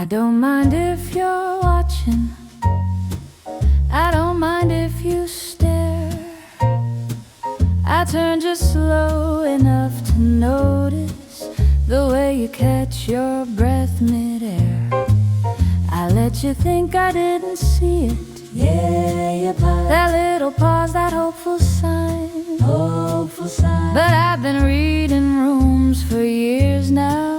I don't mind if you're watching, I don't mind if you stare. I turn just slow enough to notice the way you catch your breath midair. I let you think I didn't see it. Yeah, you pause. That little pause, that hopeful sign. Hopeful sign. But I've been reading rooms for years now.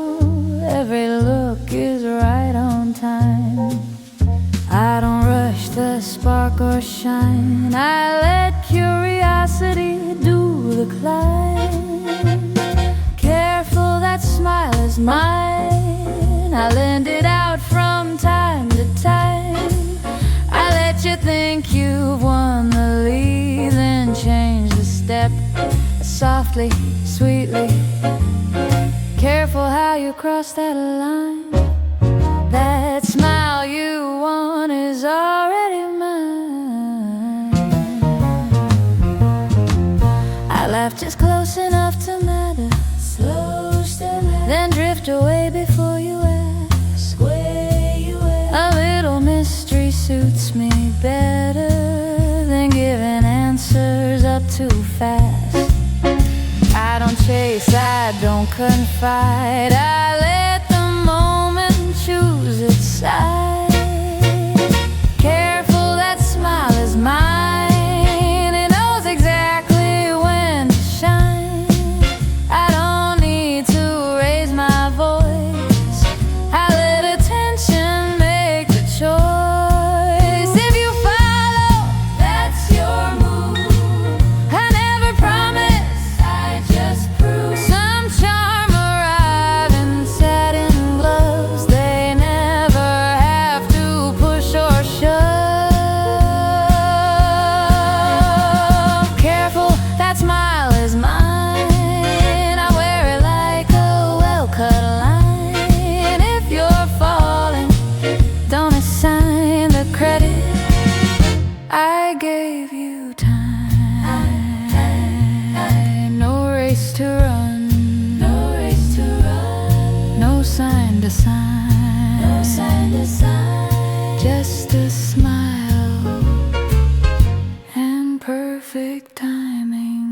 Every look is right on time. I don't rush the spark or shine. I let curiosity do the climb. Careful, that smile is mine. I lend it out from time to time. I let you think you've won the lead, then change the step softly, sweetly. Careful how you cross that line. That smile you want is already mine. I laugh just close enough to matter, Slow step, then drift away before you ask. where you at? A little mystery suits me better than giving answers up too fast. I don't chase, I don't confide. I let the moment choose its side. Careful, that smile is mine. It knows exactly when to shine. I don't need to raise my voice. I let attention make the choice. If you follow, That's your move. I never promise. I just prove. Some charm arrive in satin gloves. They never have to push or shove. Careful, that smile is mine. I wear it like a well-cut line. If you're falling, don't assign the credit. I gave you time. No race to run, No race to run. no sign to sign. No sign to sign. Just a smile and perfect timing.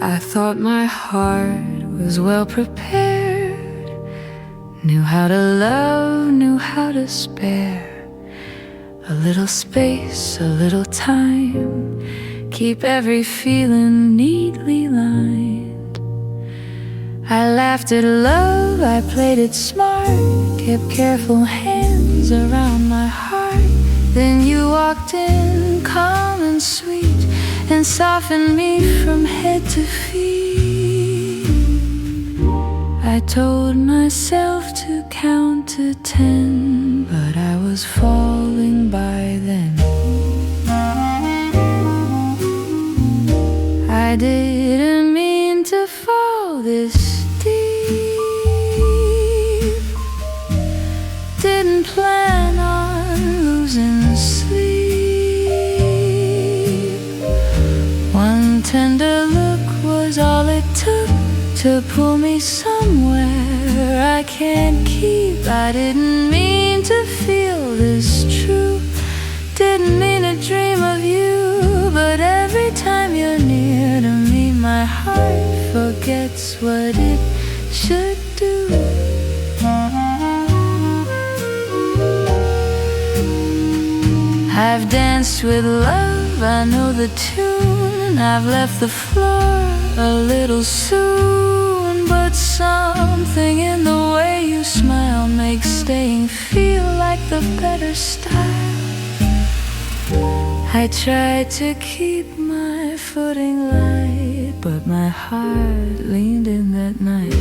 I thought my heart was well prepared, knew how to love, knew how to spare. A little space, a little time, keep every feeling neatly lined. I laughed at love, I played it smart, kept careful hands around my heart. Then you walked in, calm and sweet, and softened me from head to feet. I told myself to count to 10, but I was falling by then. I didn't mean to fall this deep. Didn't plan on losing sleep. One tender look was all it took to pull me somewhere I can't keep. I didn't mean to feel this true. Didn't mean to dream of you. But every time you're near to me, my heart forgets what it should do. I've danced with love, I know the tune. I've left the floor a little soon, but something in the way you smile makes staying feel like the better style. I tried to keep my footing light, but my heart leaned in that night.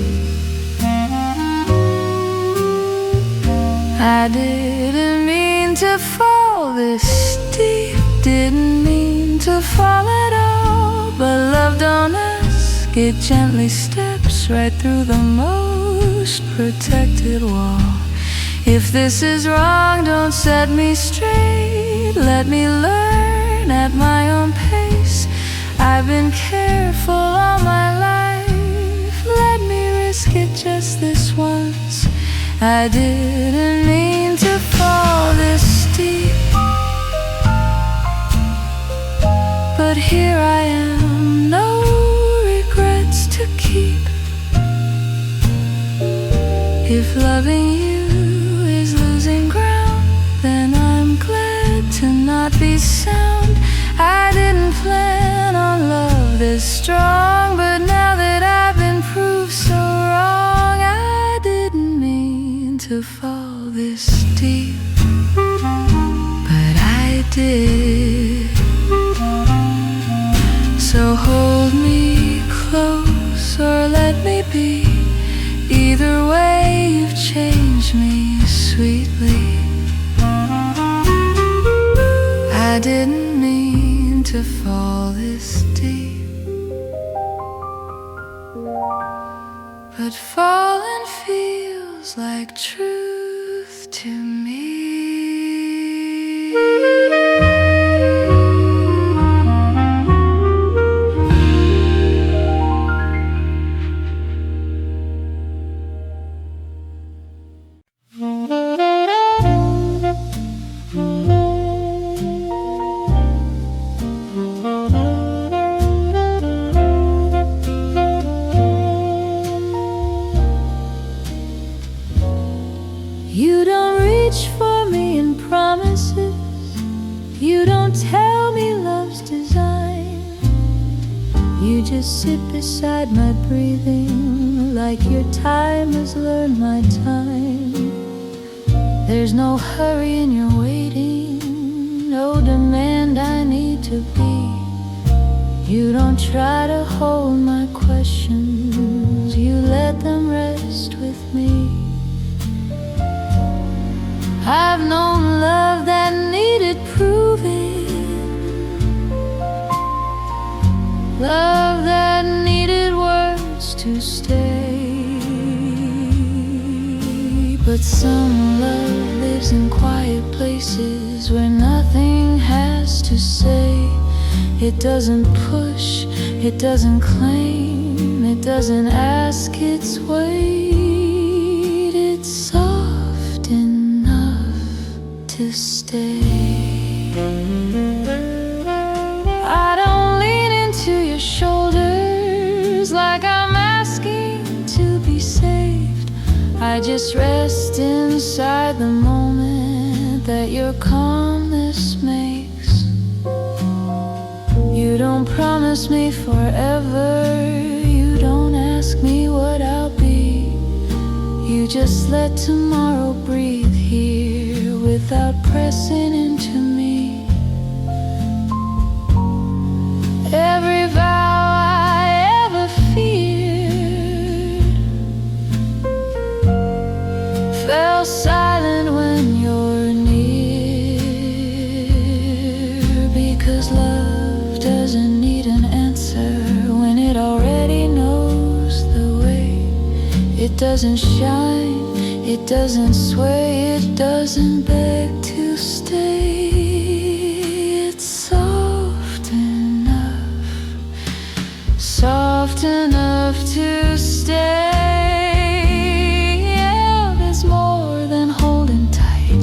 I didn't mean to fall this deep, didn't mean to fall at all. But love don't ask, it gently steps right through the most protected wall. If this is wrong, don't set me straight. Let me learn learn at my own pace. I've been careful all my life. Let me risk it just this once. I didn't mean to fall this deep, but here I am, no regrets to keep. If loving you is losing ground, then I'm glad to not be sound. I didn't plan on love this strong, but now that I've been proved so wrong, I didn't mean to fall this deep, but I did. So hold me close or let me be. Either way, you've changed me sweetly. I didn't mean to fall this deep, but falling feels like truth to me. You don't reach for me in promises. You don't tell me love's design. You just sit beside my breathing, like your time has learned my time. There's no hurry in your waiting, no demand I need to be. You don't try to hold my questions, you let them rest with me. I've known love that needed proving, love that needed words to stay. But some love lives in quiet places where nothing has to say. It doesn't push, it doesn't claim, it doesn't ask its weight. It's soft enough to stay. I don't lean into your shoulders like I'm asking to be saved. I just rest inside the moment that your calmness makes. You don't promise me forever, you don't ask me what I'll be. You just let tomorrow breathe here without pressing into me. Every vow I ever feared fell silent when you're near, because love doesn't need an answer when it already knows the way. It doesn't shine, it doesn't sway, it doesn't beg to stay. It's soft enough to stay. Yeah, there's more than holding tight,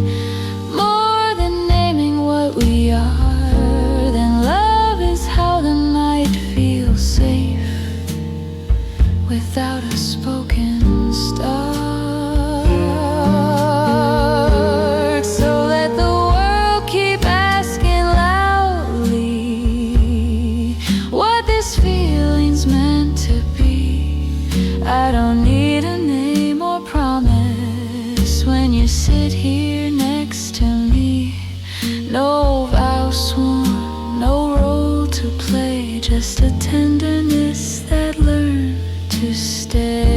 more than naming what we are. Then love is how the night feels safe without a spoken start. So let the world keep asking loudly what this feeling's meant to be. I don't need a name or promise when you sit here next to me. No vow sworn, no role to play, just a tenderness that learned to stay.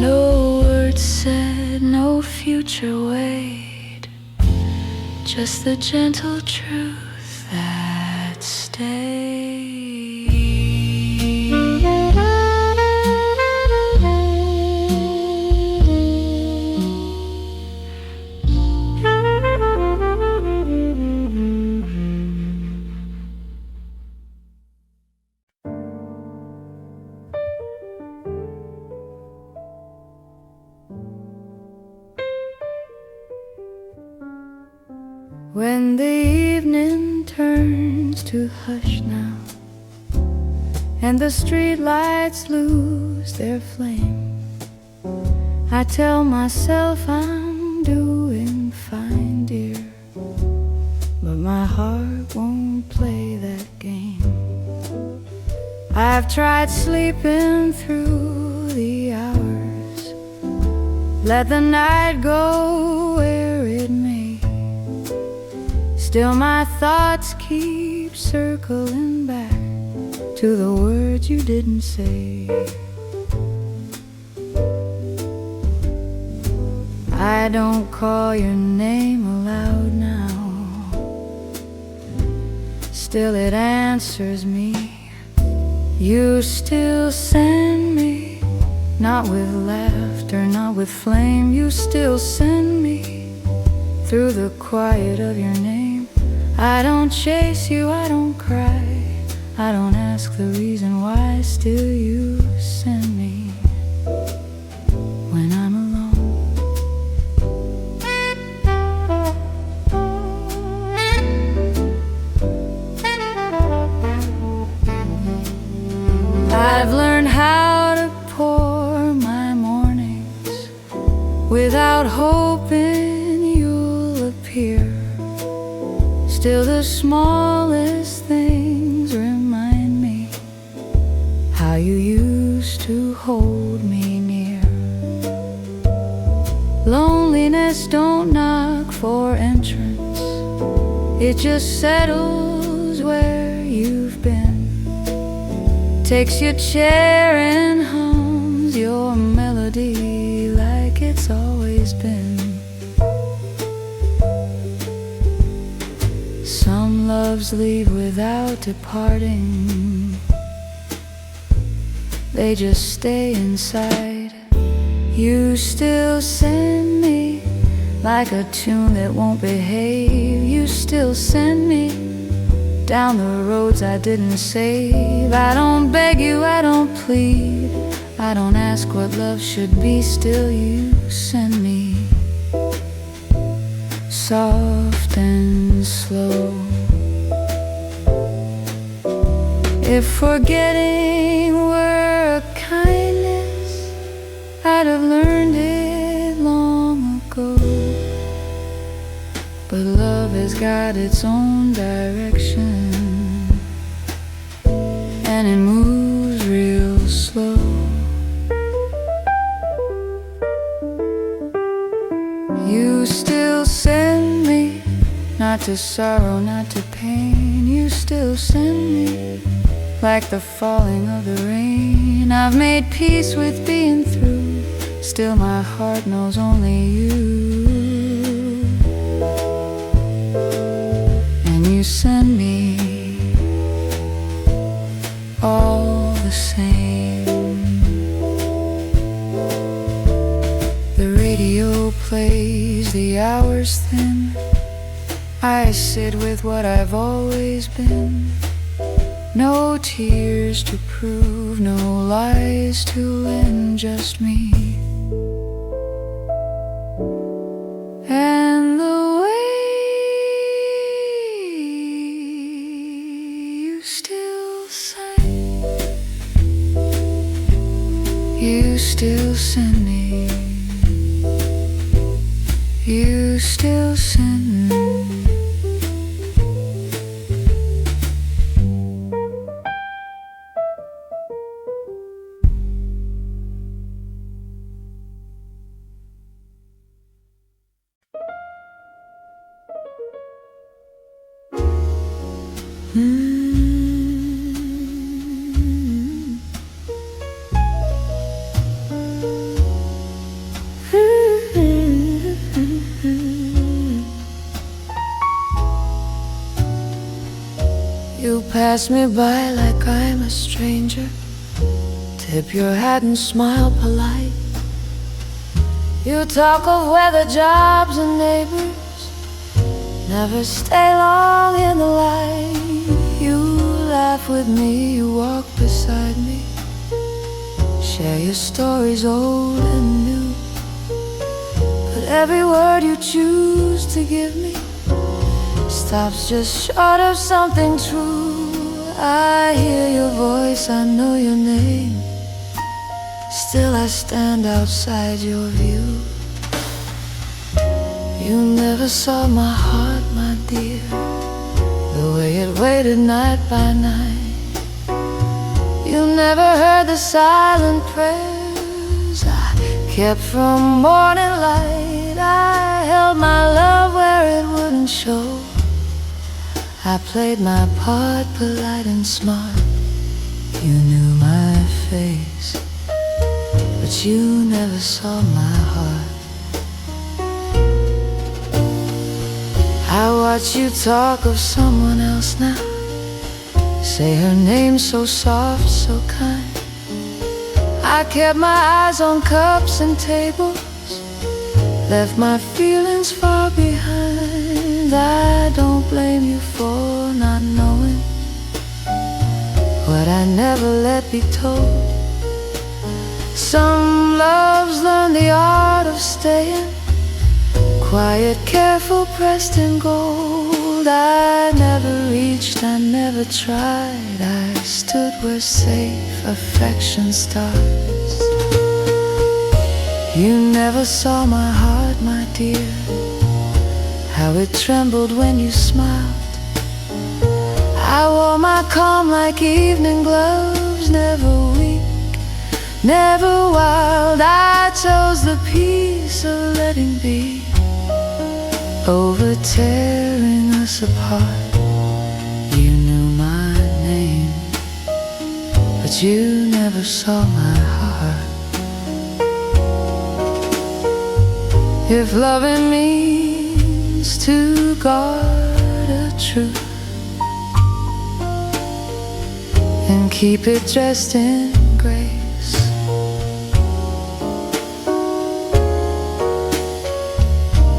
No words said, no future wait, just the gentle truth that stays. When the evening turns to hush now, and the streetlights lose their flame, I tell myself I'm doing fine, dear, but my heart won't play that game. I've tried sleeping through the hours, let the night go where it may. Still my thoughts keep circling back to the words you didn't say. I don't call your name aloud now, still it answers me. You still send me, not with laughter, not with flame. You still send me through the quiet of your name. I don't chase you, I don't cry, I don't ask the reason why. Still you send me when I'm alone. I've learned how to pour my mornings without hoping you'll appear. Still the smallest things remind me how you used to hold me near. Loneliness don't knock for entrance, it just settles where you've been. Takes your chair and hums your melody like it's always been. Some loves leave without departing, they just stay inside. You still send me like a tune that won't behave. You still send me down the roads I didn't save. I don't beg you, I don't plead, I don't ask what love should be. Still you send me soft and slow. If forgetting were a kindness, I'd have learned it long ago. But love has got its own direction, and it moves real slow. You still send me, not to sorrow, not to pain. You still send me like the falling of the rain. I've made peace with being through, still my heart knows only you. And you send me all the same. The radio plays the hours thin, I sit with what I've always been. No tears to prove, no lies to end, just me. And the way you still sing, you still send me, you still send me. You pass me by like I'm a stranger, tip your hat and smile polite. You talk of weather, jobs and neighbors, never stay long in the light. You laugh with me, you walk beside me, share your stories old and new. But every word you choose to give me stops just short of something true. I hear your voice, I know your name. Still I stand outside your view. You never saw my heart, my dear, the way it waited night by night. You never heard the silent prayers I kept from morning light. I held my love where it wouldn't show. I played my part, polite and smart. You knew my face, but you never saw my heart. I watch you talk of someone else now, say her name so soft, so kind. I kept my eyes on cups and tables, left my feelings far behind. I don't blame you for not knowing what I never let be told. Some loves learn the art of staying, quiet, careful, pressed in gold. I never reached, I never tried. I stood where safe affection starts. You never saw my heart, my dear, how it trembled when you smiled. I wore my calm like evening gloves, never weak, never wild. I chose the peace of letting be, over tearing us apart. You knew my name, but you never saw my heart. If loving means to guard a truth and keep it dressed in grace,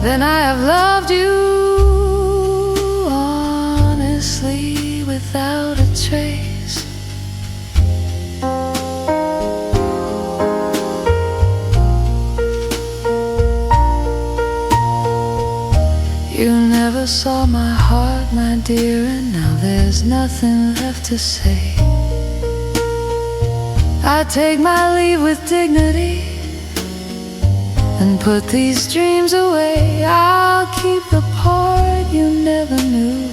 then I have loved you honestly, without a trace. You never saw my heart, my dear, and now there's nothing left to say. I take my leave with dignity and put these dreams away. I'll keep the part you never knew,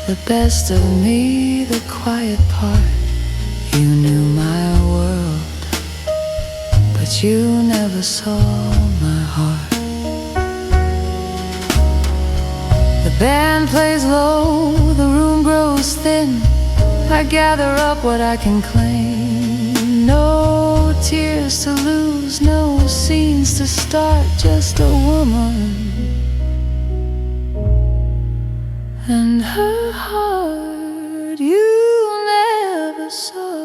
the best of me, the quiet part. You knew my world, but you never saw my heart. The band plays low, the room grows thin. I gather up what I can claim. No tears to lose, no scenes to start, just a woman and her heart you never saw.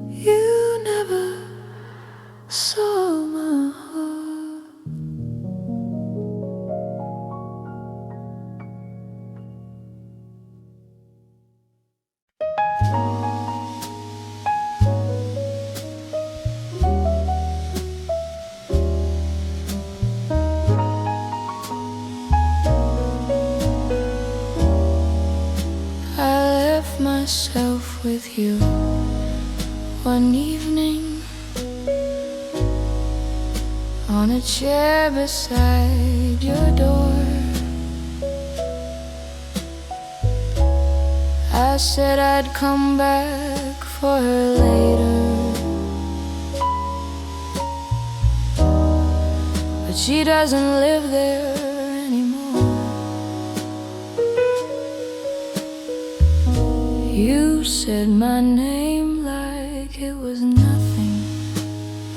You never saw my heart. I left myself with you one evening on a chair beside your door. I said I'd come back for her later, but she doesn't live there anymore. You said my name like it was nothing,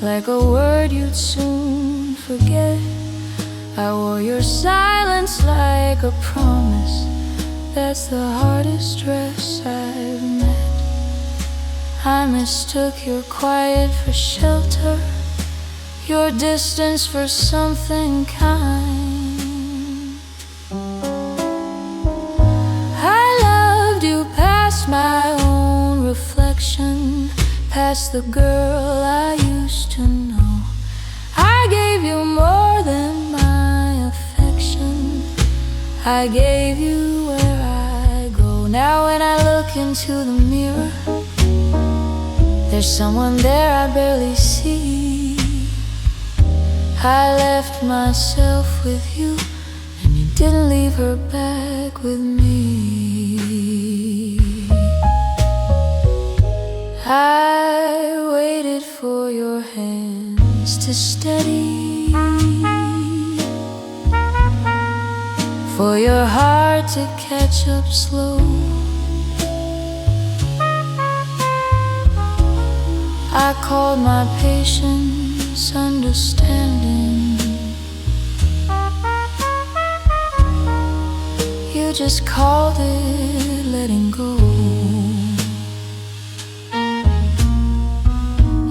like a word you'd soon forget. I wore your silence like a promise. That's the hardest dress I've met. I mistook your quiet for shelter, your distance for something kind. I loved you past my own reflection, past the girl I used to know. gave you more than my affection. I gave you where I go. Now when I look into the mirror, there's someone there I barely see. I left myself with you, and you didn't leave her back with me. I waited for your hands to steady, for your heart to catch up slow. I called my patience understanding. You just called it letting go.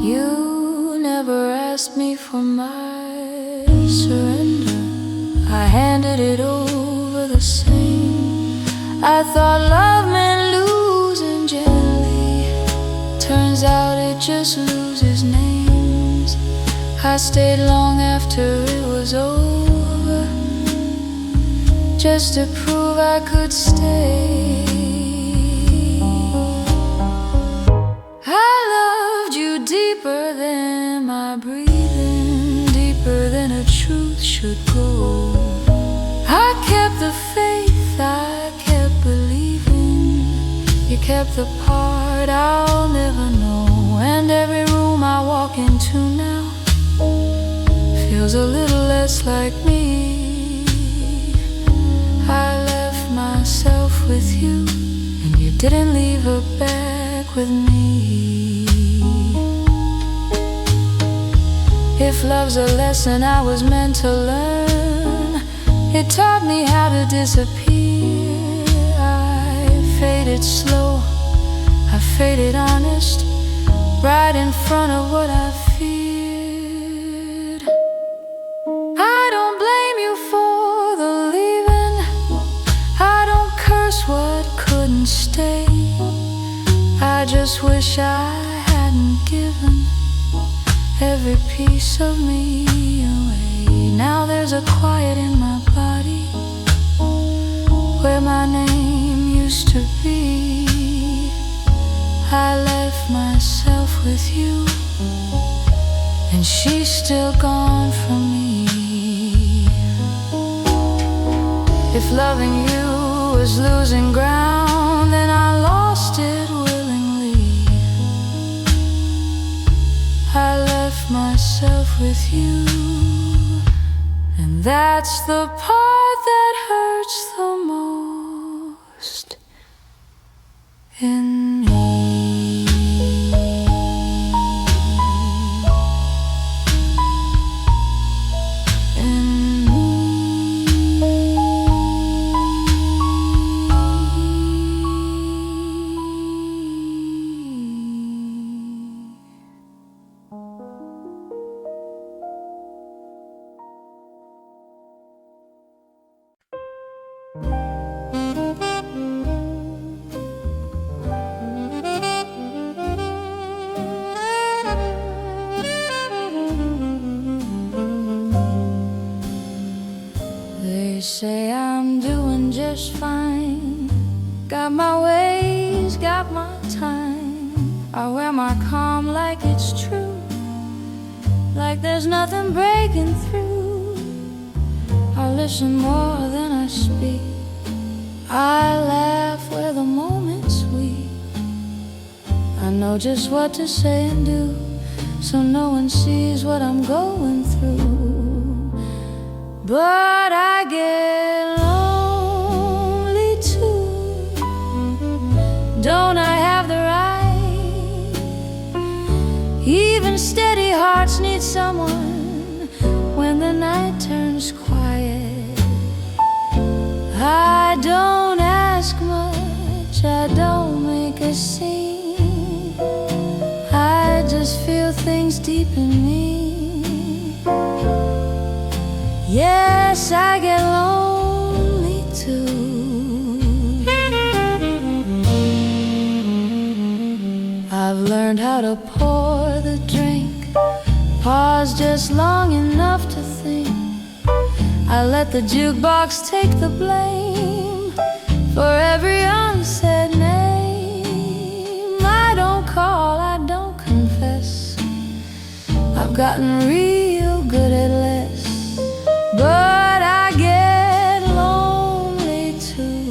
You never asked me for my surrender. I handed it over the same. I thought love meant losing gently. Turns out it just loses names. I stayed long after it was over, just to prove I could stay. I loved you deeper than my breathing, deeper than a truth should go. I kept the faith, I kept believing. You kept the part I'll never know. And every room I walk into now feels a little less like me. I left myself with you, and you didn't leave her back with me. If love's a lesson I was meant to learn, it taught me how to disappear. I faded slow, I faded honest, right in front of what I feared. I don't blame you for the leaving. I don't curse what couldn't stay. I just wish I hadn't given every piece of me away. Now there's a quiet in my body where my name used to be. I left myself with you, and she's still gone from me. If loving you was losing ground, then I lost it willingly. I left myself with you, and that's the part that hurts the most in me. They say I'm doing just fine. Got my ways, got my time. I wear my calm like it's true, like there's nothing breaking through. I listen more than I speak. I laugh where the moment's sweet. I know just what to say and do, so no one sees what I'm going through. But I get lonely too. Don't I have the right? Even steady hearts need someone when the night turns quiet. I don't ask much, I don't make a scene. I just feel things deep in me. Yes, I get lonely too. I've learned how to pour the drink, pause pause just long enough to think. I let the jukebox take the blame for every unsaid name. I don't call, I don't confess. I've gotten real good at less, but I get lonely too.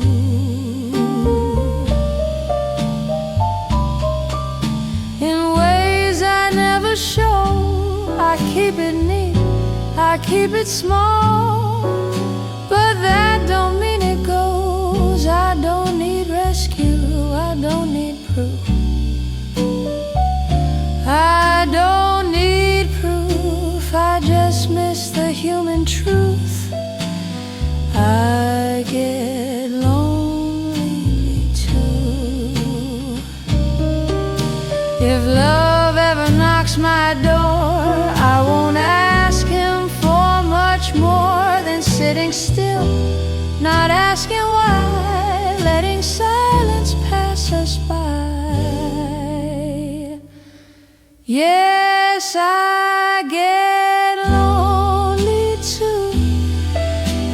In ways I never show, I keep it neat, I keep it small, but that don't mean it goes. I don't need rescue, I don't need proof. I don't need proof, I just miss the human truth. I get lonely too. If love ever knocks my door, I won't ask him for much more than sitting still, not asking why, letting silence pass us by. Yes, I get lonely too,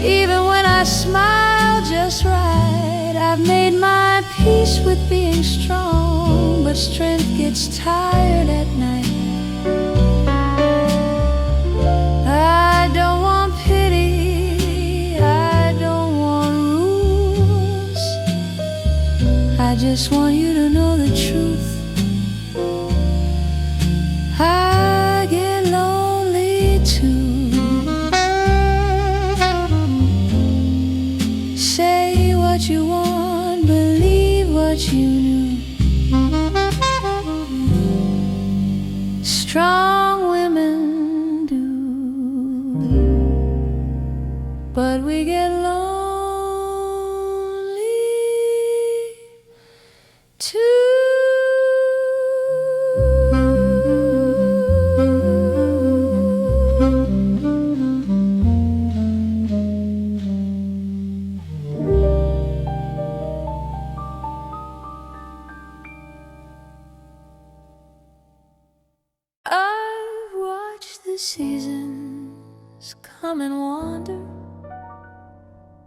even when I smile just right. I've made my peace with being strong, but strength gets tired at night. I don't want pity, I don't want rules, I just want you to know the truth. I get lonely too. Say what you want, believe what you knew. Strong women do, but we get lonely too. I've watched the seasons come and wander,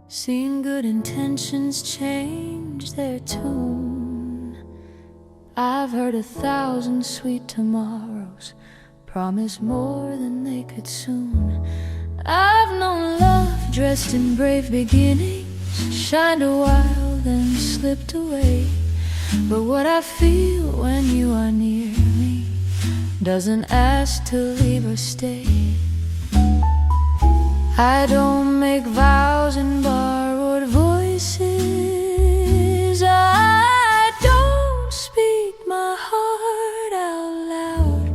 seen good intentions change their tune. I've heard 1,000 sweet tomorrows promise more than they could soon. I've known love dressed in brave beginnings, shined a while then slipped away. But what I feel when you are near me doesn't ask to leave or stay. I don't make vows in borrowed voices, I don't speak my heart out loud.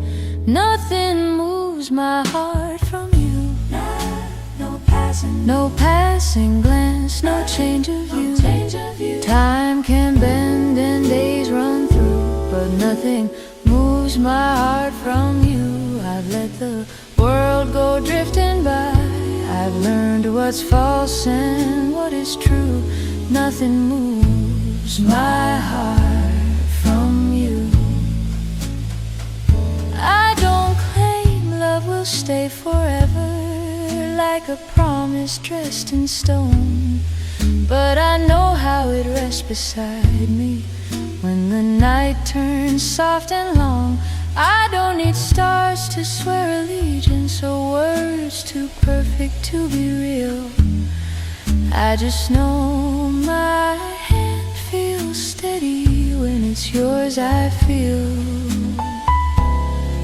Nothing moves my heart from you. No passing glance, no change of view. Time can bend and days run through, but nothing moves my heart from you. I've let the world go drifting by, I've learned what's false and what is true. Nothing moves my heart from you. I don't claim love will stay forever, like a promise dressed in stone, but I know how it rests beside me when the night turns soft and long. I don't need stars to swear allegiance or words too perfect to be real. I just know my hand feels steady when it's yours. I feel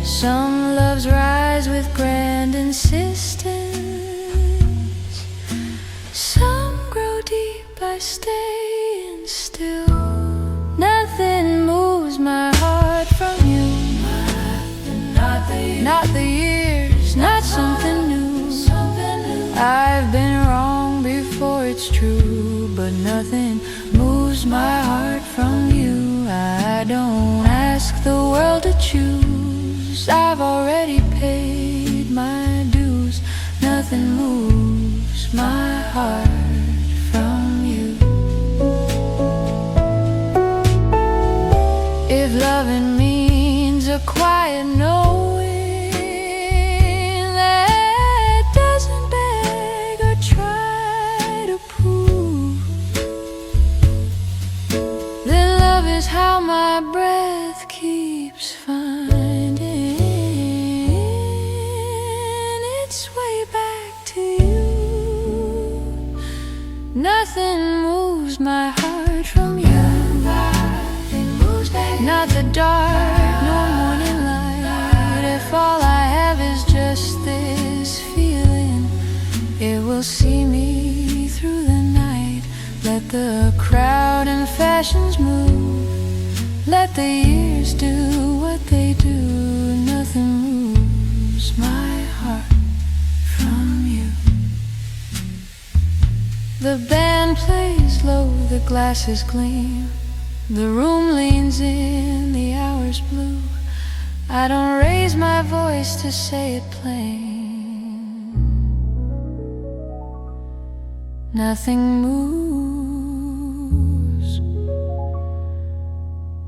some loves rise with grand insistence, some grow deep by staying still. Nothing moves my heart from you, not the years, not something new. I've been wrong before, it's true, but nothing moves my heart from you. I don't ask the world to choose, I've already paid my dues. Nothing moves my heart from you. If loving means a quiet knowing, its way back to you. Nothing moves my heart from you. Not the dark, no morning light. If all I have is just this feeling, it will see me through the night. Let the crowd and fashions move. Let the years do what they do. Nothing moves my heart from you. The band plays low, the glasses gleam. The room leans in, the hours blue. I don't raise my voice to say it plain. Nothing moves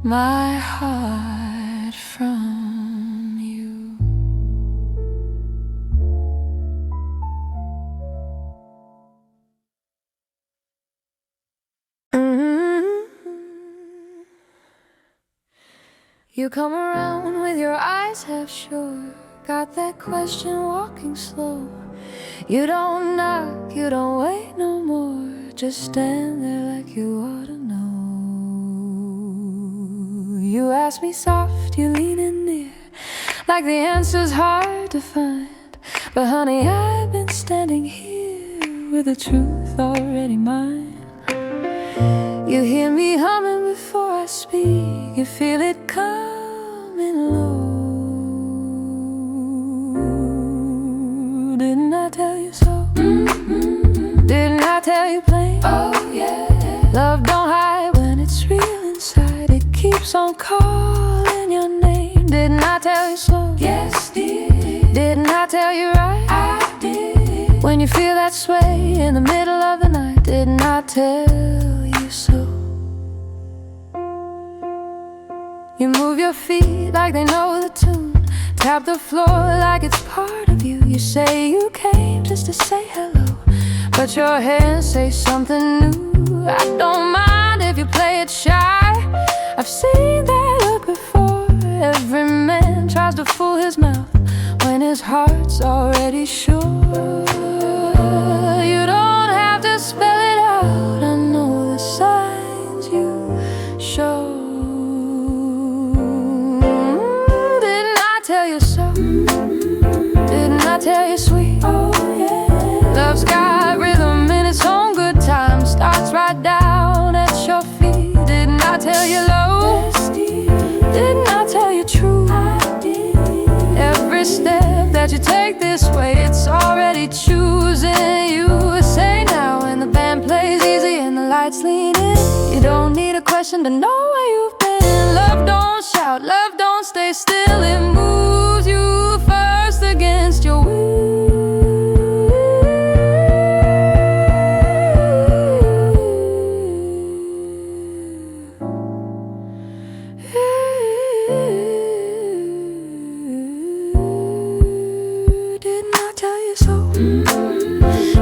my heart from you. You come around with your eyes half sure. Got that question walking slow. You don't knock, you don't wait no more. Just stand there like you ought to know. You ask me soft, you lean in near, like the answer's hard to find. But honey, I've been standing here with the truth already mine. You hear me humming before I speak. You feel it coming low. Didn't I tell you so? Didn't I tell you plain? Oh yeah. Love don't hide when it's real inside. It keeps on calling your name. Didn't I tell you so? Yes, dear. Didn't I tell you right? I did. When you feel that sway in the middle of the night, didn't I tell you so? You move your feet like they know the tune. Tap the floor like it's part of you. You say you came just to say hello, but your hands say something new. I don't mind if you play it shy. I've seen that look before. Every man tries to fool his mouth when his heart's already sure. You don't have to spell it out. I know the signs you show. Didn't I tell you so? Didn't I tell you sweet? Oh yeah. Love's got rhythm in its own good time. Starts right down at your feet. Didn't I tell you low? Didn't I tell you true? I did. Every step that you take this way, it's already choosing you. Say now when the band plays easy and the lights lean in. You don't need a question to know where you've been. Love don't shout, love don't stay still. It moves you first against your will. Didn't I tell you so?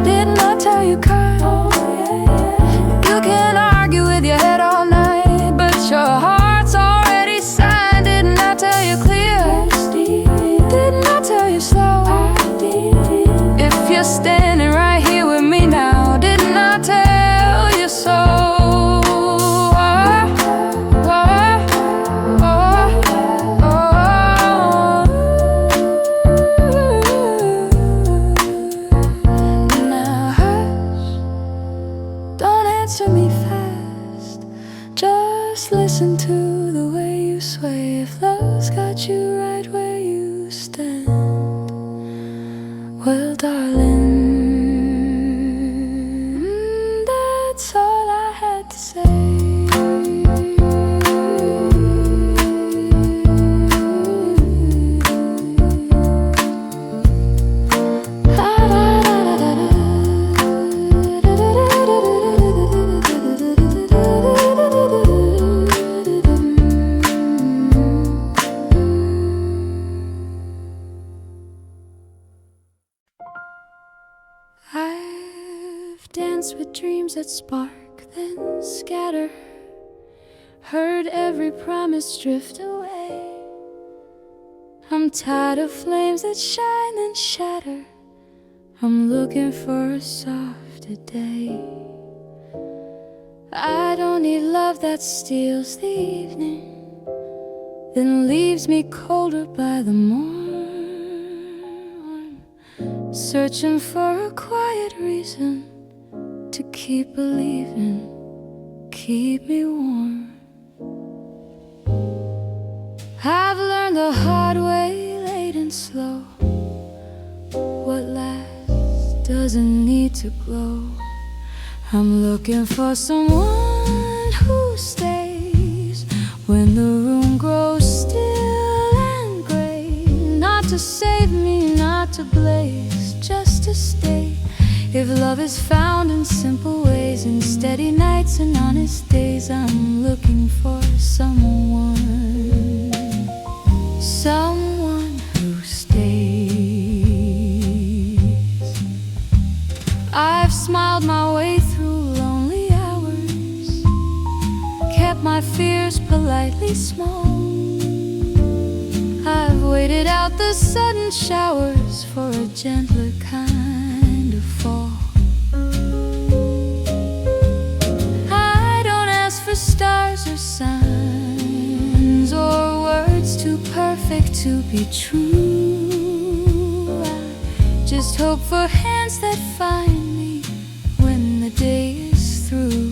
Didn't I tell you kind? Oh, yeah. You can argue with your head all night, but your heart's already signed. Didn't I tell you clear? Didn't I tell you slow? I did. If you're standing right here with me now, didn't I tell you so? Now hush, don't answer me fast. Just listen to the way you sway. If love's got you right where you stand, well, darling, that's all I had to say. I've danced with dreams that spark, then scatter. Heard every promise drift away. I'm tired of flames that shine and shatter. I'm looking for a softer day. I don't need love that steals the evening, then leaves me colder by the morn. Searching for a quiet reason to keep believing, keep me warm. I've learned the hard way, late and slow, what lasts doesn't need to glow. I'm looking for someone who stays when the room grows still and gray. Not to save me, not to blaze, just to stay. If love is found in simple ways, in steady nights and honest days, I'm looking for someone, someone who stays. I've smiled my way through lonely hours, kept my fears politely small. I've waited out the sudden showers for a gentler kind of fall. I don't ask for stars or signs or words too perfect to be true. I just hope for hands that find me when the day is through.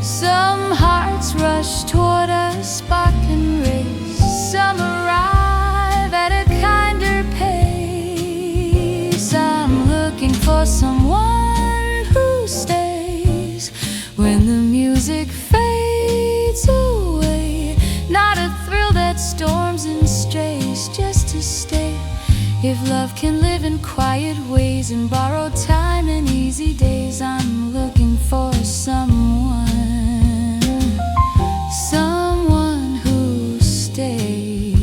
Some hearts rush toward a sparkling race, some arrive at a kinder pace. I'm looking for someone who stays when the music fades away. Not a thrill that storms and strays, just to stay. If love can live in quiet ways and borrowed time and easy days, I'm looking for someone, someone who stays.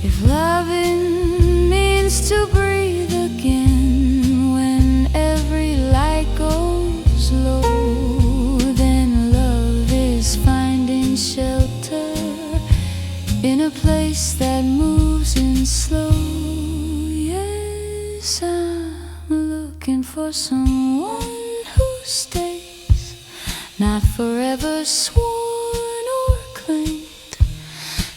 If loving means to breathe again when every light goes low, then love is finding shelter in a place that moves in slow. Yes, I'm looking for someone who stays, not forever sworn or claimed,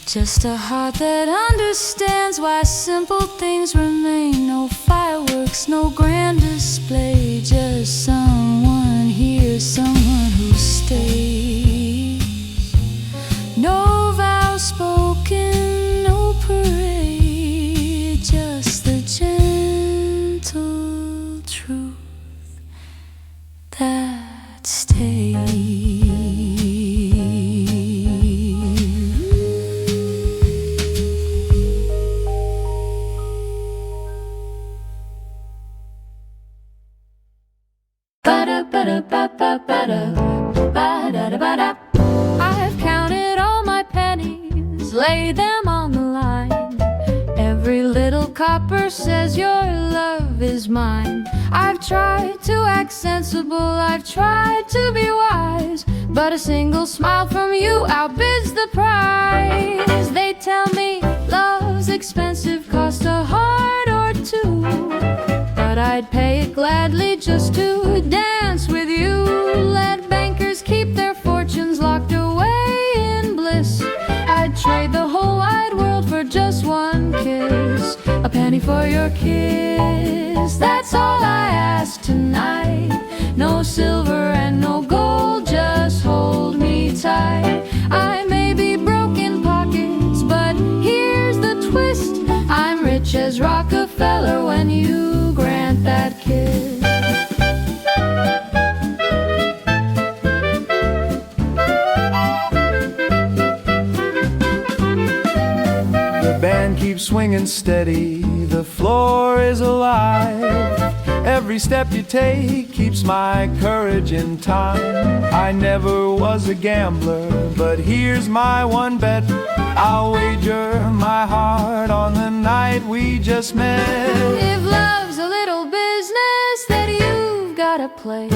just a heart that understands why simple things remain. No fireworks, no grand display, just someone here, someone who stays. No vows spoken, no parade, just the gentle truth that stays. I've counted all my pennies, laid them on the line. Every little copper says your love is mine. I've tried to act sensible, I've tried to be wise, but a single smile from you outbids the price. They tell me love's expensive, cost a heart or two, but I'd pay it gladly just to dance with you. Let bankers keep their fortunes locked away in bliss. I'd trade the whole wide world for just one kiss, a penny for your kiss. That's all I ask tonight. No silver and no gold, just hold me tight. I may be broke in pockets, but here's the twist. I'm rich as Rockefeller when you grant that kiss. The band keeps swinging steady, the floor is alive. Every step you take keeps my courage in time. I never was a gambler, but here's my one bet. I'll wager my heart on the night we just met. If love's a little business that you've gotta play,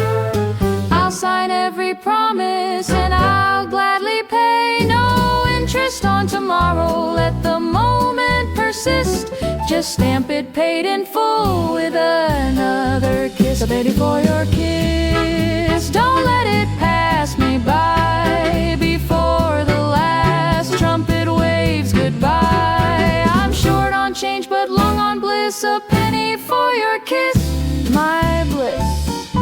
I'll sign every promise and I'll gladly pay. No interest insist on tomorrow. Let the moment persist. Just stamp it paid in full with another kiss. I'm ready for your kiss. Don't let it pass me by before the last trumpet waves goodbye. I'm short on change but long on bliss. A penny for your kiss. My bliss,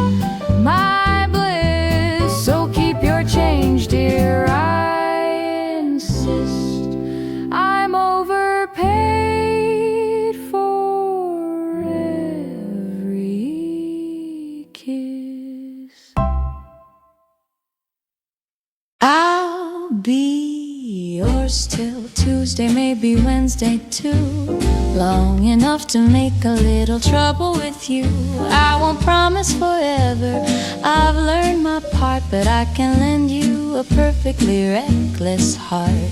my bliss. So keep your change, dear, I insist. I'm overpaid for every kiss. I'll be yours till Tuesday, maybe Wednesday too. Long enough to make a little trouble with you. I won't promise forever, I've learned my part, but I can lend you a perfectly reckless heart.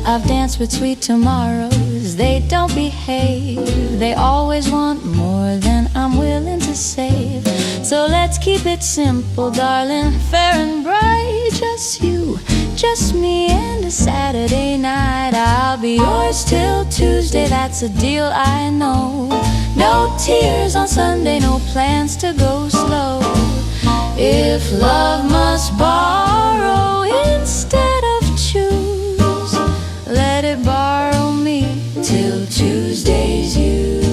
I've danced with sweet tomorrows, they don't behave. They always want more than I'm willing to save. So let's keep it simple, darling, fair and bright. Just you, just me, and a Saturday night. I'll be yours till Tuesday, that's a deal I know. No tears on Sunday, no plans to go slow. If love must borrow instead of choose, let it borrow me till Tuesday's used.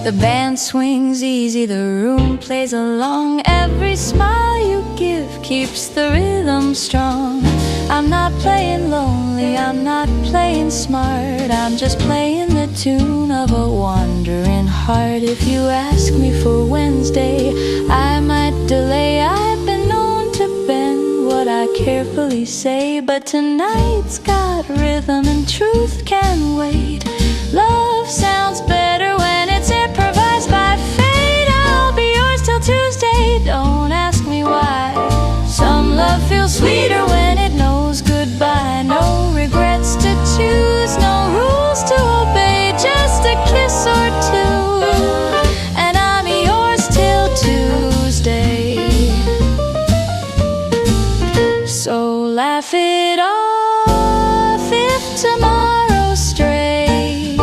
The band swings easy, the room plays along. Every smile you give keeps the rhythm strong. I'm not playing lonely, I'm not playing smart. I'm just playing the tune of a wandering heart. If you ask me for Wednesday, I might delay. I've been known to bend what I carefully say, but tonight's got rhythm and truth can wait. Love sounds better when it's improvised by fate. I'll be yours till Tuesday, don't ask me why. Some love feels sweeter when it knows goodbye. No regrets to choose, no rules to obey, just a kiss or two, and I'm yours till Tuesday. So laugh it off if tomorrow strays.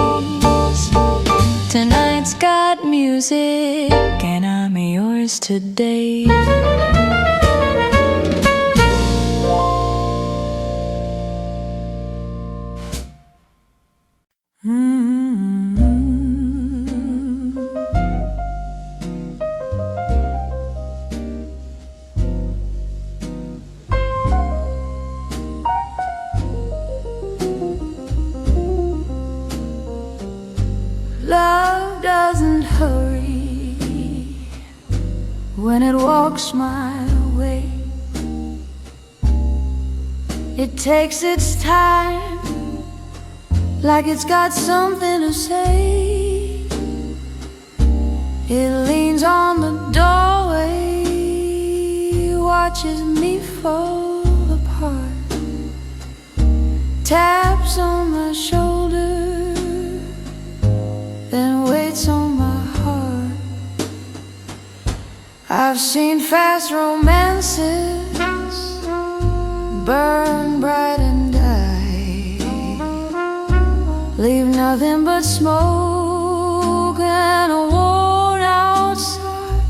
Tonight's got music, and I'm yours today. Love doesn't hurry when it walks my way. It takes its time, like it's got something to say. It leans on the doorway, watches me fall apart, taps on my shoulder, then waits on my heart. I've seen fast romances burn bright and die, leave nothing but smoke and a worn out sigh.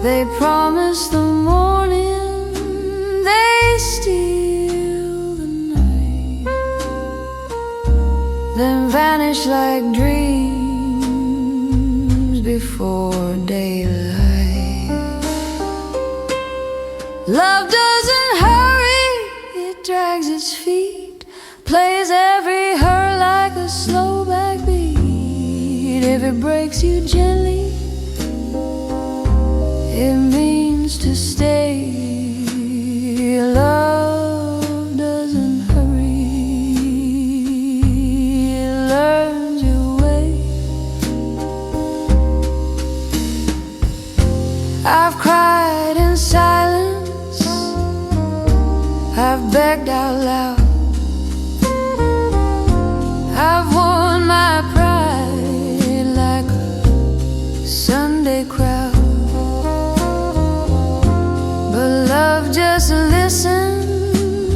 They promise the morning, they steal the night, then vanish like dreams before daylight. Love doesn't hurry, it drags its feet, plays every hurt like a slow backbeat. If it breaks you gently, it means to stay. Love doesn't hurry, it learns your way. I've cried in silence, I've begged out loud, I've worn my pride like a Sunday crowd. But love just listens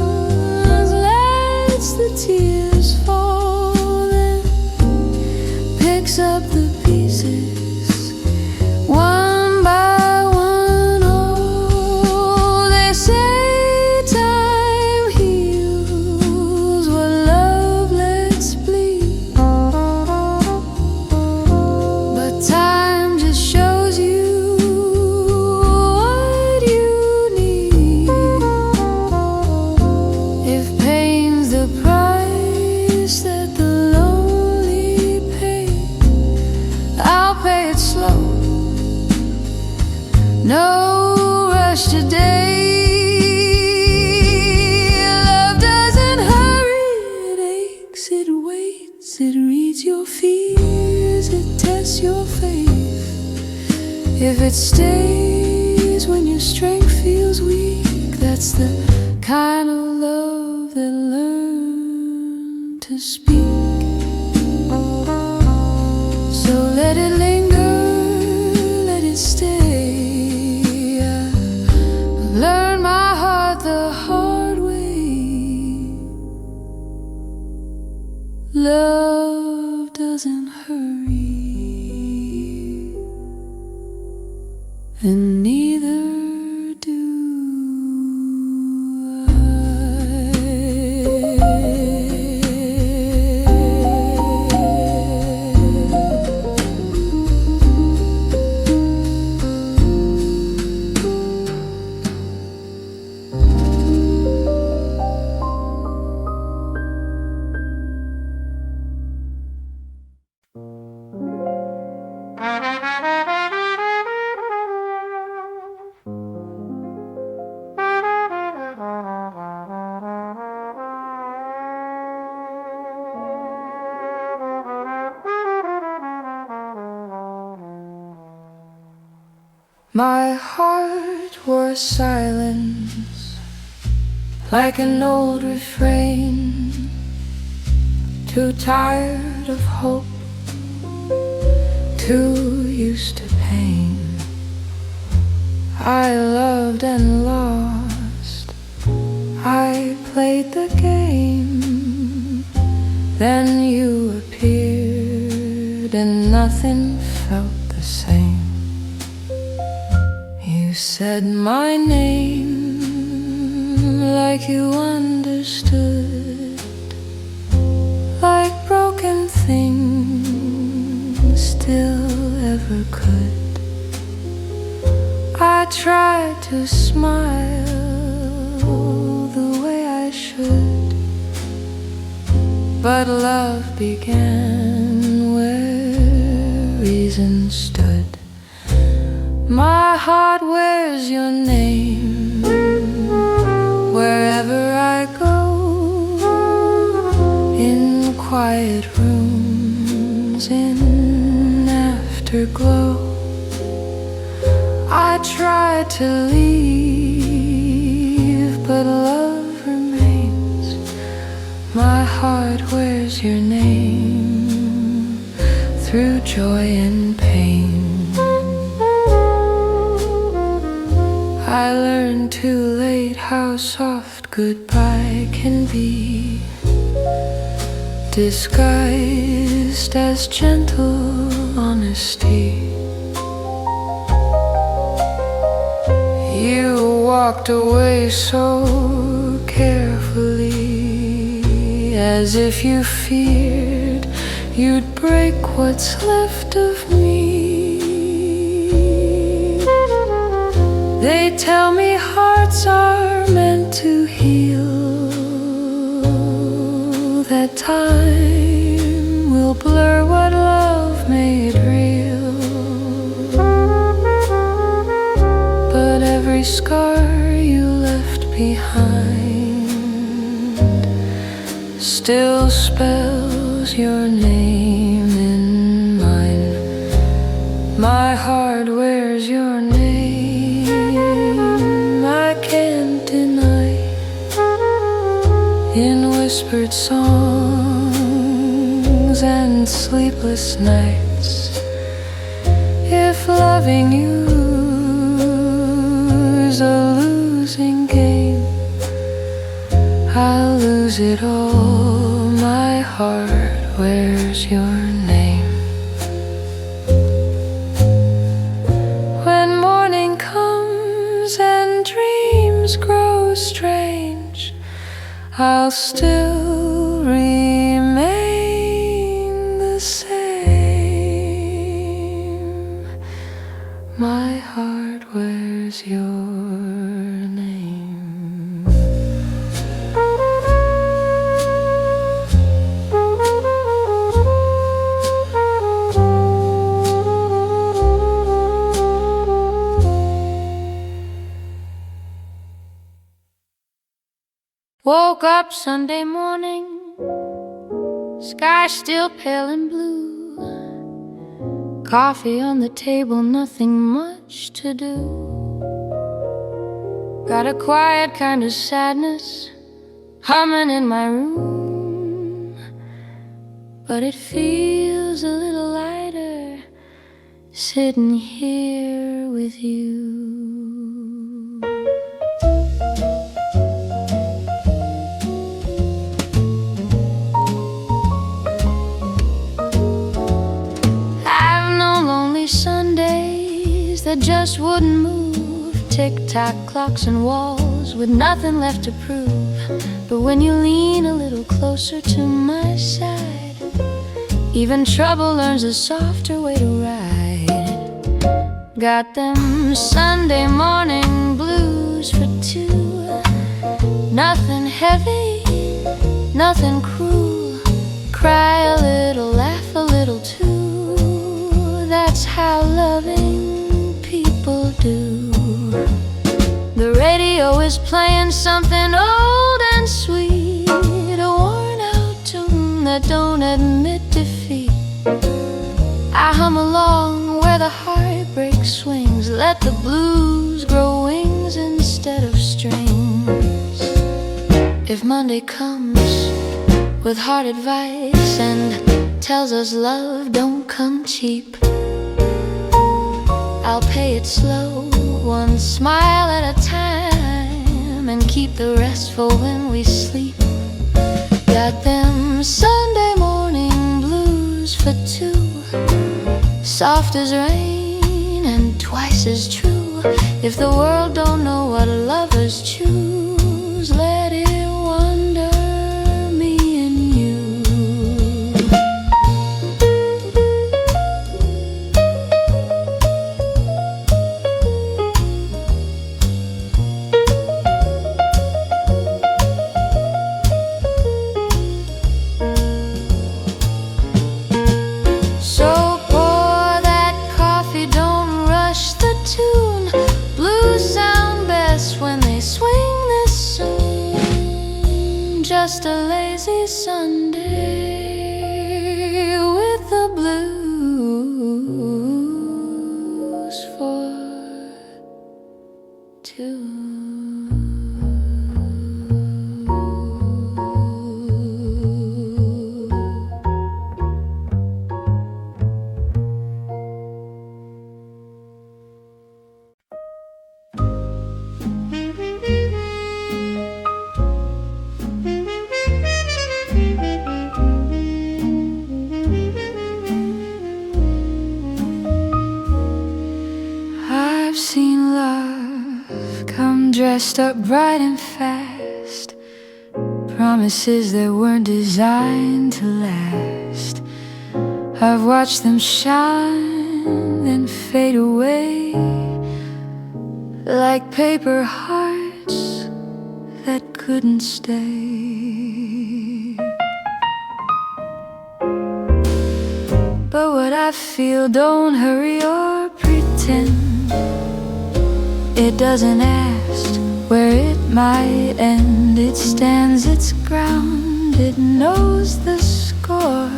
If it stays when your strength feels weak, that's the kind of love that learned to speak. So let it linger, let it stay. I learned my heart the hard way. Love doesn't hurry, and neither do My heart was silence, like an old refrain, too tired of hope, too used to pain. I loved and lost, I played the game. Then you appeared and nothing felt the same. You said my name like you understood, like broken things still ever could. I tried to smile the way I should, but love began where reason stood. My heart wears your name wherever I go, in quiet rooms, in afterglow. I tried to leave, but love remains. My heart wears your name through joy and pain. I learned too late how soft goodbye can be, disguised as gentle honesty. You walked away so carefully, as if you feared you'd break what's left of me. They tell me hearts are meant to heal, that time will blur what love made real. But every scar you left behind still spells your name in mine. My heart wears your name, I can't deny. In whispered songs and sleepless nights, if loving you's a losing game, I'll lose it all. My heart wears your name. When morning comes and dreams grow strange, I'll still remain the same. My heart wears your name. Woke up Sunday morning, sky still pale and blue. Coffee on the table, nothing much to do. Got a quiet kind of sadness humming in my room, but it feels a little lighter sitting here with you. Sundays that just wouldn't move, tick-tock clocks and walls with nothing left to prove. But when you lean a little closer to my side, even trouble learns a softer way to ride. Got them Sunday morning blues for two. Nothing heavy, nothing cruel. Cry a little, laugh a little too. That's how loving people do. The radio is playing something old and sweet, a worn-out tune that don't admit defeat. I hum along where the heartbreak swings. Let the blues grow wings instead of strings. If Monday comes with hard advice and tells us love don't come cheap, I'll pay it slow, one smile at a time, and keep the rest for when we sleep. Got them Sunday morning blues for two, soft as rain and twice as true. If the world don't know what lovers choose, let it wonder me and you. Just a lazy Sunday with the blues for two. Seen love come dressed up bright and fast, promises that weren't designed to last. I've watched them shine then fade away like paper hearts that couldn't stay. But what I feel, don't hurry or pretend. It doesn't ask where it might end. It stands its ground, it knows the score.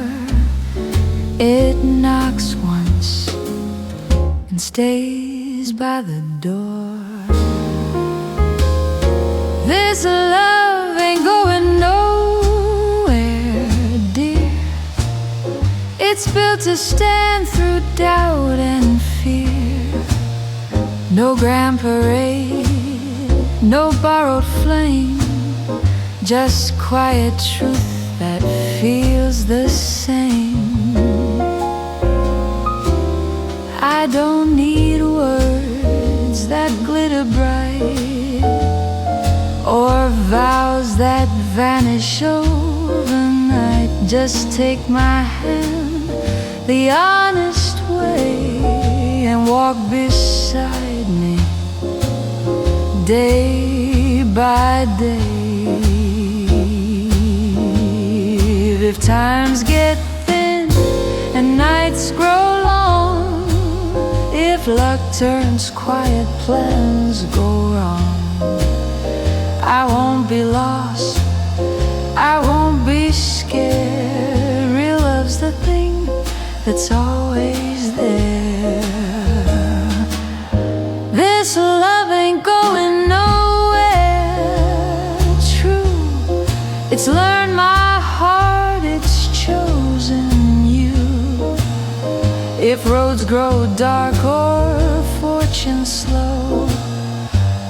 It knocks once and stays by the door. This love ain't going nowhere, dear. It's built to stand through doubt and fear. No grand parade, no borrowed flame, just quiet truth that feels the same. I don't need words that glitter bright or vows that vanish overnight. Just take my hand the honest way and walk beside me day by day. If times get thin and nights grow long, if luck turns quiet, plans go wrong, I won't be lost, I won't be scared. Real love's the thing that's always there. learned my heart, it's chosen you. If roads grow dark or fortune slow,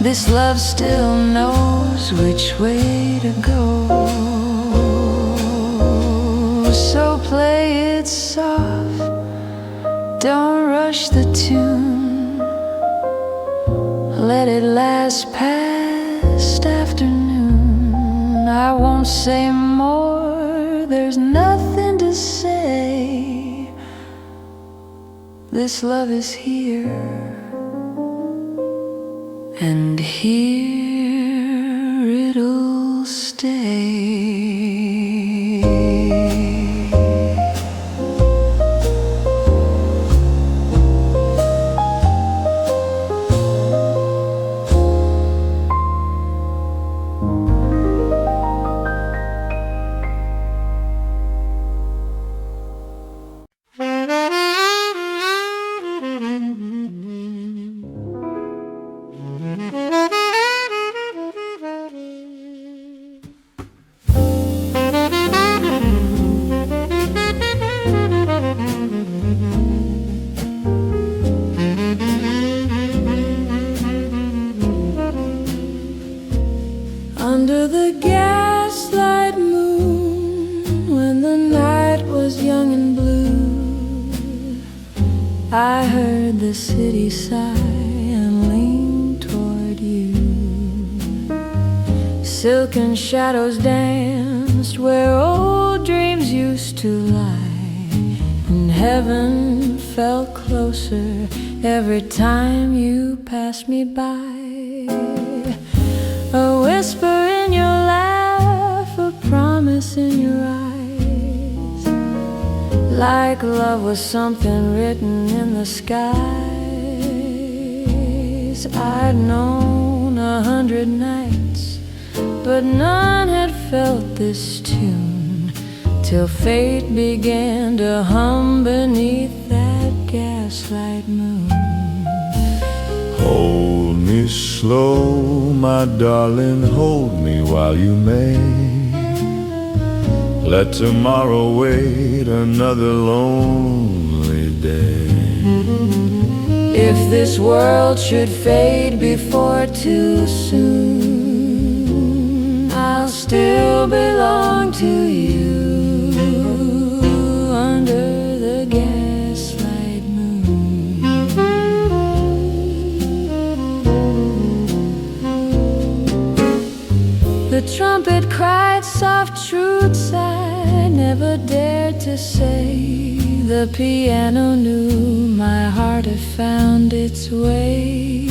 this love still knows which way to go. So play it soft, don't rush the tune. Let it last past afternoon. I won't say more, there's nothing to say. This love is here, and here it'll stay. Under the gaslight moon, when the night was young and blue, I heard the city sigh and leaned toward you. Silken shadows danced where old dreams used to lie, and heaven felt closer every time you passed me by. A whisper in your laugh, a promise in your eyes, like love was something written in the skies. I'd known 100 nights, but none had felt this tune, till fate began to hum beneath that gaslight moon. Hold me slow, my darling, hold me while you may. Let tomorrow wait another lonely day. If this world should fade before too soon, I'll still belong to you under the gaslight moon. The trumpet cried soft truths I never dared to say. The piano knew my heart had found its way.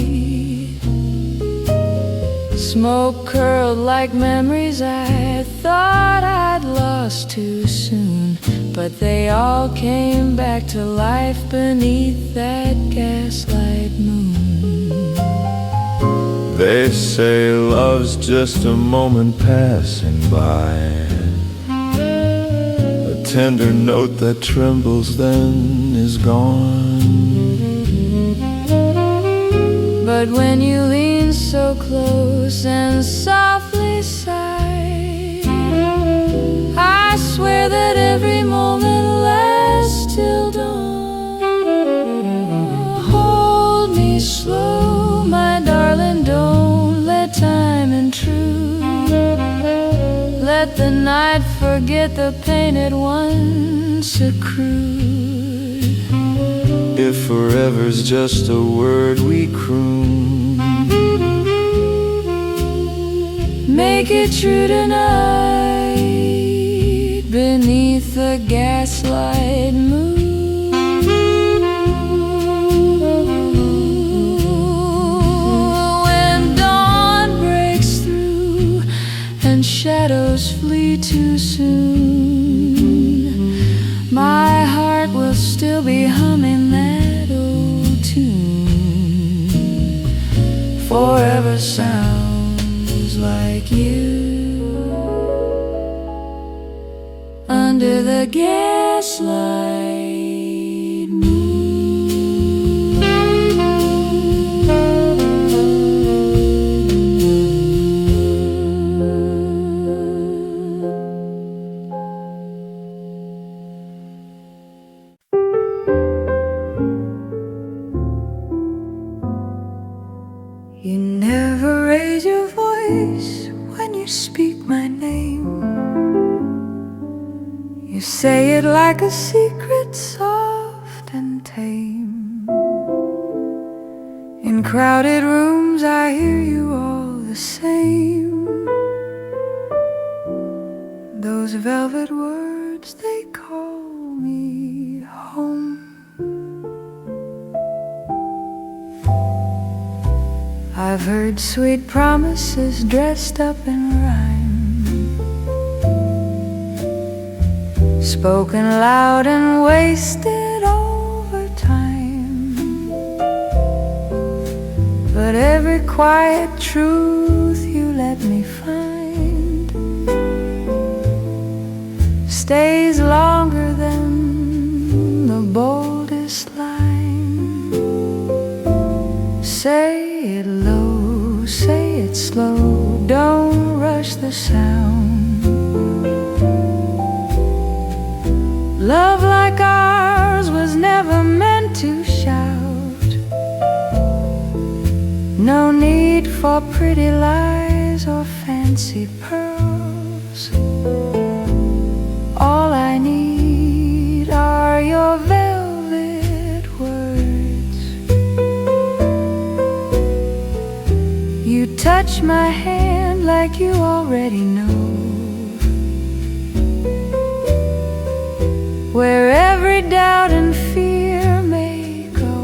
Smoke curled like memories I thought I'd lost too soon, but they all came back to life beneath that gaslight moon. They say love's just a moment passing by, a tender note that trembles then is gone. But when you lean so close and softly sigh, I swear that every moment lasts till dawn. Hold me slow, my darling, don't let time intrude. Let the night forget the pain it once accrued. If forever's just a word we croon, make it true tonight beneath the gaslight moon. When dawn breaks through and shadows flee too soon, my heart will still be humming that old tune. Forever sounds like you under the gaslight moon. You say it like a secret, soft and tame. In crowded rooms I hear you all the same. Those velvet words, they call me home. I've heard sweet promises dressed up in rhyme, spoken loud and wasted over time. But every quiet truth you let me find stays longer than the boldest line. Say it low, say it slow, don't rush the sound. Love like ours was never meant to shout. No need for pretty lies or fancy pearls. All I need are your velvet words. You touch my hand like you already know, where every doubt and fear may go.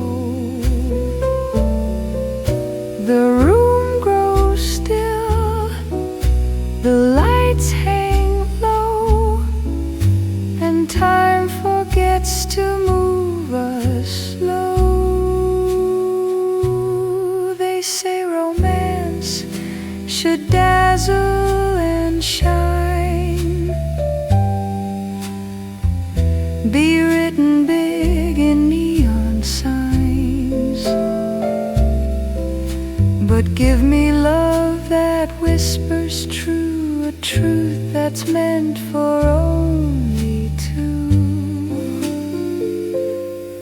The room grows still, the lights hang low, and time forgets to move us slow. They say romance should dazzle and shine, be written big in neon signs. But give me love that whispers true, a truth that's meant for only two.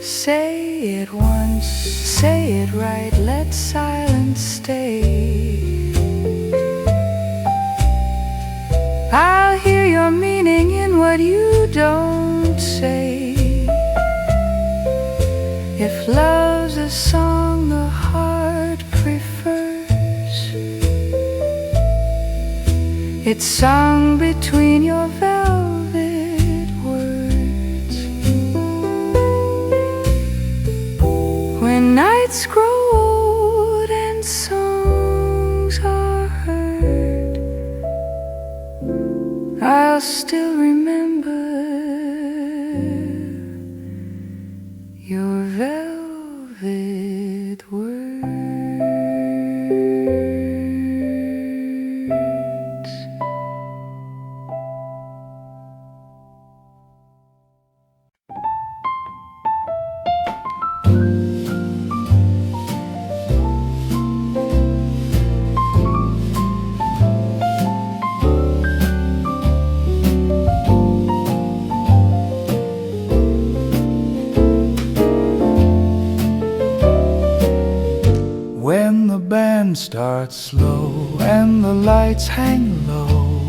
Say it once, say it right, let silence stay. I'll hear your meaning in what you don't say. If love's a song the heart prefers, it's sung between your velvet words. When nights grow old and songs are heard, I'll still remember your velvet words. When the band starts slow and the lights hang low,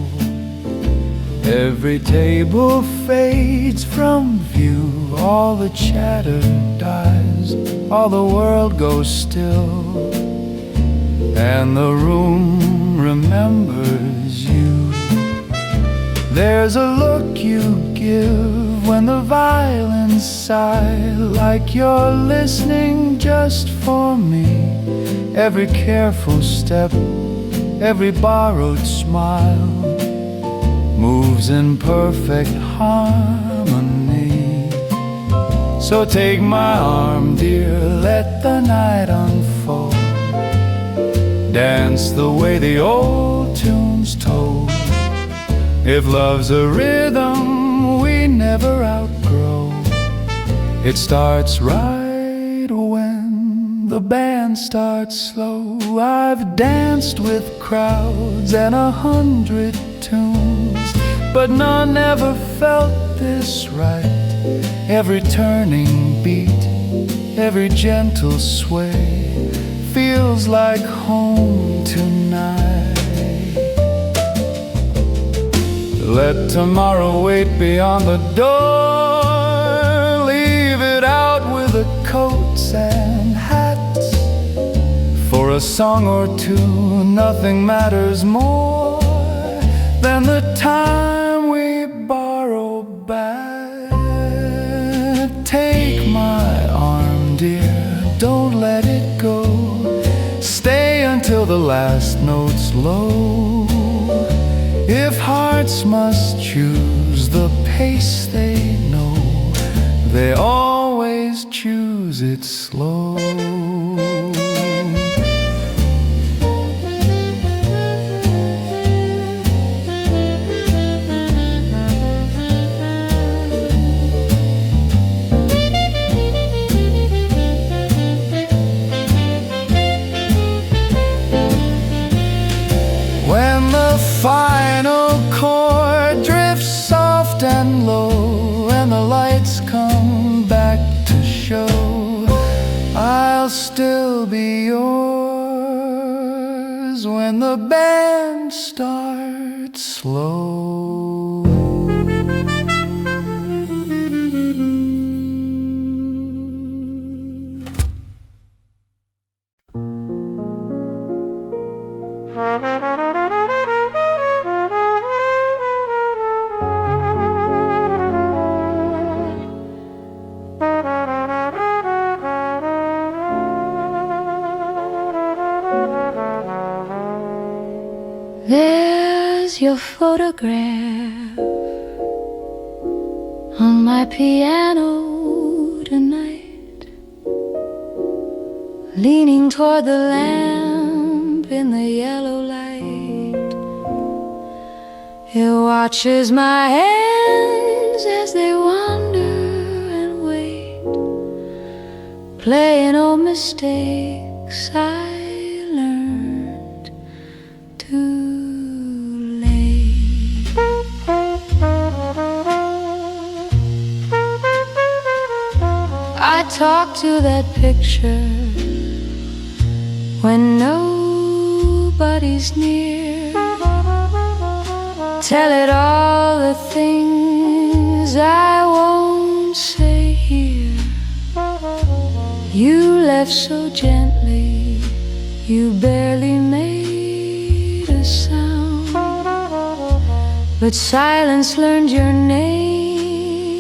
every table fades from view, all the chatter dies, all the world goes still, and the room remembers you. There's a look you give when the violins sigh, like you're listening just for me. Every careful step, every borrowed smile moves in perfect harmony. So take my arm, dear, let the night unfold. Dance the way the old tunes told. If love's a rhythm we never outgrow, it starts right when the band starts slow. I've danced with crowds and 100 tunes, but none ever felt this right. Every turning beat, every gentle sway feels like home tonight. Let tomorrow wait beyond the door. Leave it out with the coats and hats. For a song or two, nothing matters more than the time we borrow back. Take my arm, dear, don't let it go. Stay until the last note's low. If hearts must choose the pace they know, they always choose it slow. When the final chord drifts soft and low and the lights come back to show, I'll still be yours when the band starts slow. There's your photograph on my piano tonight, leaning toward the lamp in the yellow light. It watches my hands as they wander and wait, playing old mistakes I learned too late. I talk to that picture when nobody's near. Tell it all the things I won't say here. You left so gently, you barely made a sound, but silence learned your name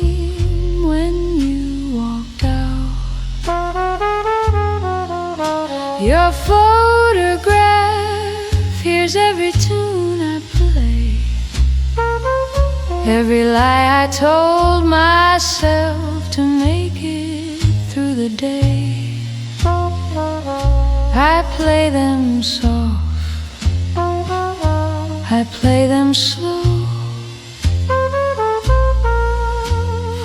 when you walked out. Your photograph hears every tune I play, every lie I told myself to make it through the day. I play them soft, I play them slow,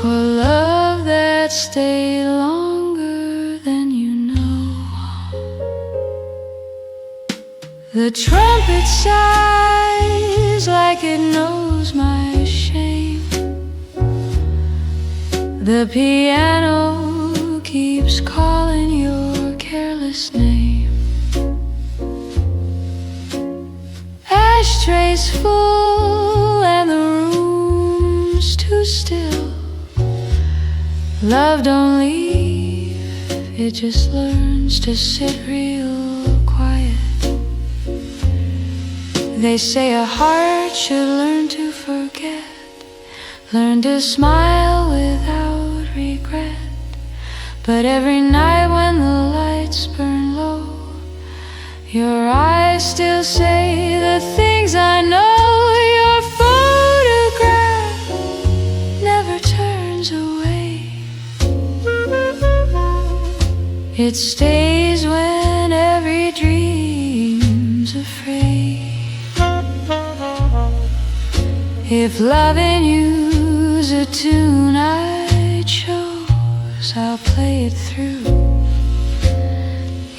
for love that stayed longer than you know. The trumpet sighs like it knows my shame. The piano keeps calling your careless name. Ashtrays full and the room's too still. Love don't leave, it just learns to sit real quiet. They say a heart should learn to forget, learn to smile without regret. But every night when the lights burn low, your eyes still say the things I know. Your photograph never turns away, it stays when every dream's afraid. If loving you's a tune I chose, I'll play it through,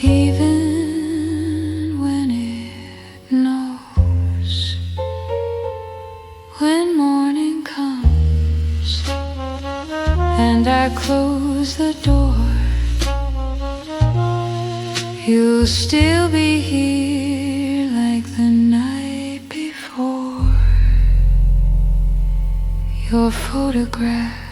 even when it knows. When morning comes and I close the door, you'll still be here. your photograph.